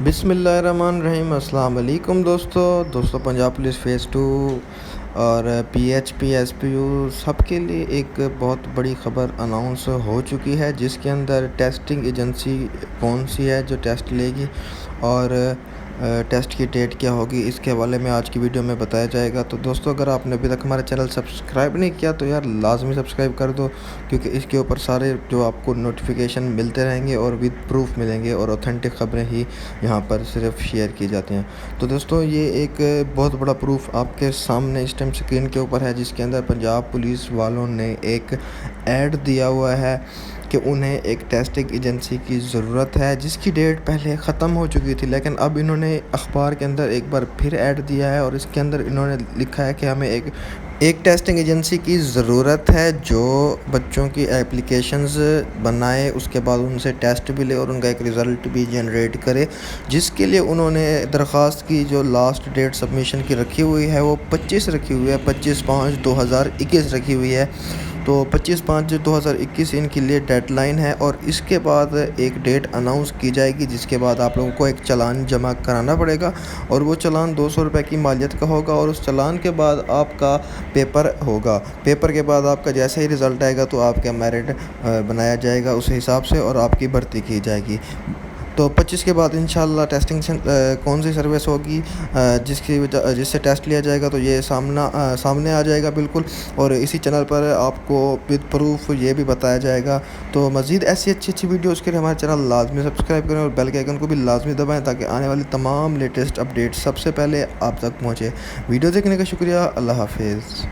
بسم اللہ الرحمن الرحیم۔ السلام علیکم دوستو پنجاب پولیس فیز 2 اور P H P S P U سب کے لیے ایک بہت بڑی خبر اناؤنس ہو چکی ہے، جس کے اندر ٹیسٹنگ ایجنسی کون سی ہے جو ٹیسٹ لے گی اور ٹیسٹ کی ڈیٹ کیا ہوگی، اس کے حوالے میں آج کی ویڈیو میں بتایا جائے گا۔ تو دوستو، اگر آپ نے ابھی تک ہمارا چینل سبسکرائب نہیں کیا تو یار لازمی سبسکرائب کر دو، کیونکہ اس کے اوپر سارے جو آپ کو نوٹیفیکیشن ملتے رہیں گے اور ود پروف ملیں گے، اور اوتھینٹک خبریں ہی یہاں پر صرف شیئر کی جاتی ہیں۔ تو دوستو، یہ ایک بہت بڑا پروف آپ کے سامنے اس ٹائم اسکرین کے اوپر ہے، جس کے اندر پنجاب پولیس والوں نے ایک ایڈ دیا ہوا ہے کہ انہیں ایک ٹیسٹنگ ایجنسی کی ضرورت ہے، جس کی ڈیٹ پہلے ختم ہو چکی تھی، لیکن اب انہوں نے اخبار کے اندر ایک بار پھر ایڈ دیا ہے، اور اس کے اندر انہوں نے لکھا ہے کہ ہمیں ایک ٹیسٹنگ ایجنسی کی ضرورت ہے جو بچوں کی اپلیکیشنز بنائے، اس کے بعد ان سے ٹیسٹ بھی لے اور ان کا ایک رزلٹ بھی جنریٹ کرے، جس کے لیے انہوں نے درخواست کی جو لاسٹ ڈیٹ سبمیشن کی رکھی ہوئی ہے وہ 25 رکھی ہوئی ہے، 25/5/2021 رکھی ہوئی ہے۔ تو 25/5/2021 ان کے لیے ڈیڈ لائن ہے، اور اس کے بعد ایک ڈیٹ اناؤنس کی جائے گی، جس کے بعد آپ لوگوں کو ایک چلان جمع کرانا پڑے گا، اور وہ چلان 200 روپے کی مالیت کا ہوگا، اور اس چلان کے بعد آپ کا پیپر ہوگا۔ پیپر کے بعد آپ کا جیسے ہی رزلٹ آئے گا تو آپ کا میرٹ بنایا جائے گا اس حساب سے، اور آپ کی بھرتی کی جائے گی۔ تو 25 کے بعد انشاءاللہ ٹیسٹنگ کون سی سروس ہوگی جس سے ٹیسٹ لیا جائے گا، تو یہ سامنے آ جائے گا بالکل، اور اسی چینل پر آپ کو ود پروف یہ بھی بتایا جائے گا۔ تو مزید ایسی اچھی ویڈیوز کے لیے ہمارے چینل لازمی سبسکرائب کریں، اور بیل کے آئیکن کو بھی لازمی دبائیں، تاکہ آنے والی تمام لیٹسٹ اپڈیٹ سب سے پہلے آپ تک پہنچے۔ ویڈیو دیکھنے کا شکریہ۔ اللہ حافظ۔